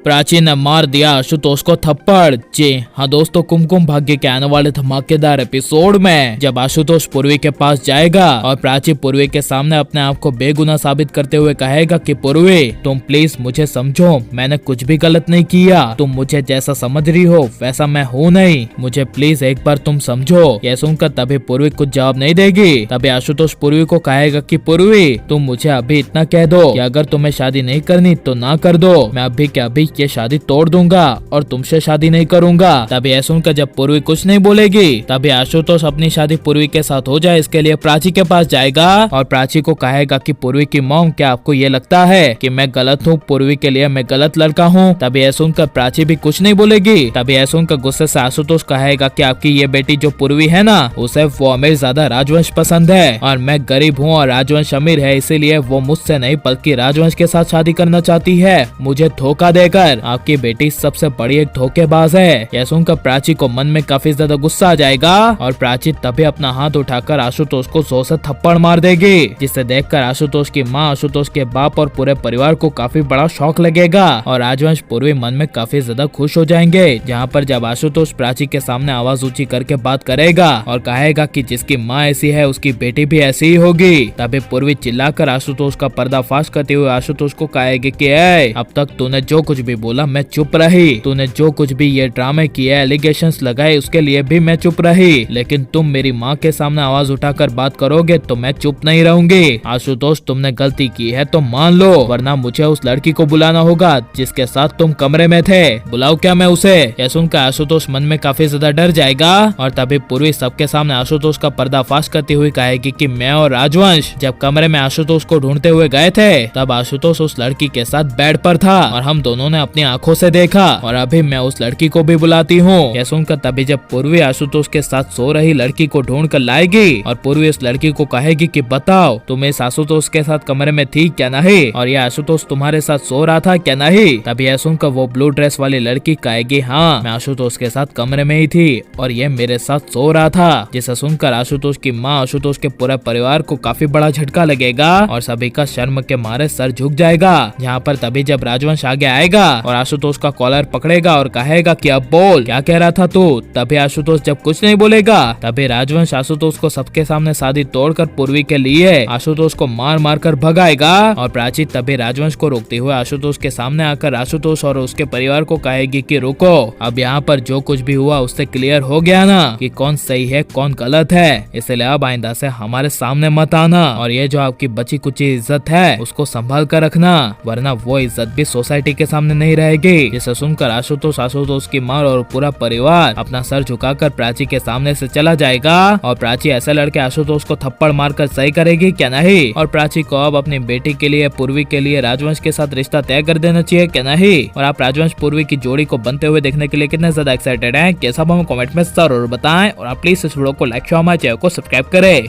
प्राची ने मार दिया आशुतोष को थप्पड़। जी हाँ दोस्तों, कुमकुम भाग्य के आने वाले धमाकेदार एपिसोड में जब आशुतोष पूर्वी के पास जाएगा और प्राची पूर्वी के सामने अपने आप को बेगुनाह साबित करते हुए कहेगा कि पूर्वी तुम प्लीज मुझे समझो, मैंने कुछ भी गलत नहीं किया, तुम मुझे जैसा समझ रही हो वैसा मैं हूँ नहीं, मुझे प्लीज एक बार तुम समझो। यह सुनकर तभी पूर्वी कुछ जवाब नहीं देगी। तभी आशुतोष पूर्वी को कहेगा कि पूर्वी तुम मुझे अभी इतना कह दो कि अगर तुम्हें शादी नहीं करनी तो ना कर दो, मैं अभी के अभी ये शादी तोड़ दूंगा और तुमसे शादी नहीं करूंगा। तभी यह सुनकर जब पूर्वी कुछ नहीं बोलेगी तभी आशुतोष अपनी शादी पूर्वी के साथ हो जाए इसके लिए प्राची के पास जाएगा और प्राची को कहेगा कि पूर्वी की मॉम क्या आपको ये लगता है कि मैं गलत हूँ, पूर्वी के लिए मैं गलत लड़का हूँ। तभी यह सुनकर प्राची भी कुछ नहीं बोलेगी। तभी यह सुनकर गुस्से से आशुतोष कहेगा कि आपकी ये बेटी जो पूर्वी है ना, उसे वो अमीर ज्यादा राजवंश पसंद है और मैं गरीब हूँ और राजवंश अमीर है, इसीलिए वो मुझसे नहीं बल्कि राजवंश के साथ शादी करना चाहती है मुझे धोखा देकर। आपकी बेटी सबसे बड़ी एक धोखेबाज है। यह सुनकर प्राची को मन में काफी ज्यादा गुस्सा आ जाएगा और प्राची तभी अपना हाथ उठाकर आशुतोष को जोर से थप्पड़ मार देगी, जिसे देखकर आशुतोष की माँ, आशुतोष के बाप और पूरे परिवार को काफी बड़ा शौक लगेगा और राजवंश पूर्वी मन में काफी ज्यादा खुश हो जाएंगे। जहाँ पर जब आशुतोष प्राची के सामने आवाज ऊंची करके बात करेगा और कहेगा कि जिसकी माँ ऐसी है उसकी बेटी भी ऐसी ही होगी, तभी पूर्वी चिल्लाकर आशुतोष का पर्दाफाश करते हुए आशुतोष को कहेगी कि अब तक तूने जो कुछ भी बोला मैं चुप रही, तूने जो कुछ भी ये ड्रामे किए, एलिगेशंस लगाए उसके लिए भी मैं चुप रही, लेकिन तुम मेरी माँ के सामने आवाज उठाकर बात करोगे तो मैं चुप नहीं रहूंगी। आशुतोष तुमने गलती की है तो मान लो, वरना मुझे उस लड़की को बुलाना होगा जिसके साथ तुम कमरे में थे। बुलाओ क्या मैं उसे? यह सुनकर आशुतोष मन में काफी ज्यादा डर जाएगा और तभी पूर्वी सबके सामने आशुतोष का पर्दाफाश करती हुई कहेगी कि मैं और राजवंश जब कमरे में आशुतोष को ढूंढते हुए गए थे तब आशुतोष उस लड़की के साथ बेड पर था और हम दोनों ने अपनी आंखों से देखा और अभी मैं उस लड़की को भी बुलाती हूँ। यह सुनकर तभी जब पूर्वी आशुतोष के साथ सो रही लड़की को ढूंढ कर लाएगी और पूर्वी उस लड़की को कहेगी कि बताओ तुम इस आशुतोष के साथ कमरे में थी क्या नहीं और ये आशुतोष तुम्हारे साथ सो रहा था क्या नहीं। तभी यह सुनकर वो ब्लू ड्रेस वाली लड़की कहेगी हाँ मैं आशुतोष के साथ कमरे में ही थी और ये मेरे साथ सो रहा था। जिसे सुनकर आशुतोष की माँ, आशुतोष के पूरे परिवार को काफी बड़ा झटका लगेगा और सभी का शर्म के मारे सर झुक जाएगा। यहाँ पर तभी जब राजवंश आगे आएगा और आशुतोष का कॉलर पकड़ेगा और कहेगा कि अब बोल क्या कह रहा था तू। तभी आशुतोष जब कुछ नहीं बोलेगा तभी राजवंश आशुतोष को सबके सामने शादी तोड़कर पूर्वी के लिए आशुतोष को मार मार कर भगाएगा और प्राची तभी राजवंश को रोकते हुए आशुतोष के सामने आकर आशुतोष और उसके परिवार को कहेगी कि रुको, अब यहाँ पर जो कुछ भी हुआ उससे क्लियर हो गया ना कि कौन सही है कौन गलत है, इसलिए अब आइंदा से हमारे सामने मत आना और ये जो आपकी बची कुची इज्जत है उसको संभाल कर रखना, वरना वो इज्जत भी सोसाइटी के सामने नहीं रहेगी। जिसे सुनकर आशुतोष की माँ और पूरा परिवार अपना सर झुकाकर प्राची के सामने से चला जाएगा और प्राची ऐसे लड़के आशुतोष को थप्पड़ मारकर सही करेगी क्या नहीं और प्राची को अब अपनी बेटी के लिए, पूर्वी के लिए राजवंश के साथ रिश्ता तय कर देना चाहिए क्या नहीं। और आप राजवंश पूर्वी की जोड़ी को बनते हुए देखने के लिए कितने ज्यादा एक्साइटेड हैं, कैसा हमें कमेंट में जरूर बताएं और आप प्लीज इस वीडियो को लाइक, शेयर, हमारे चैनल को सब्सक्राइब करें।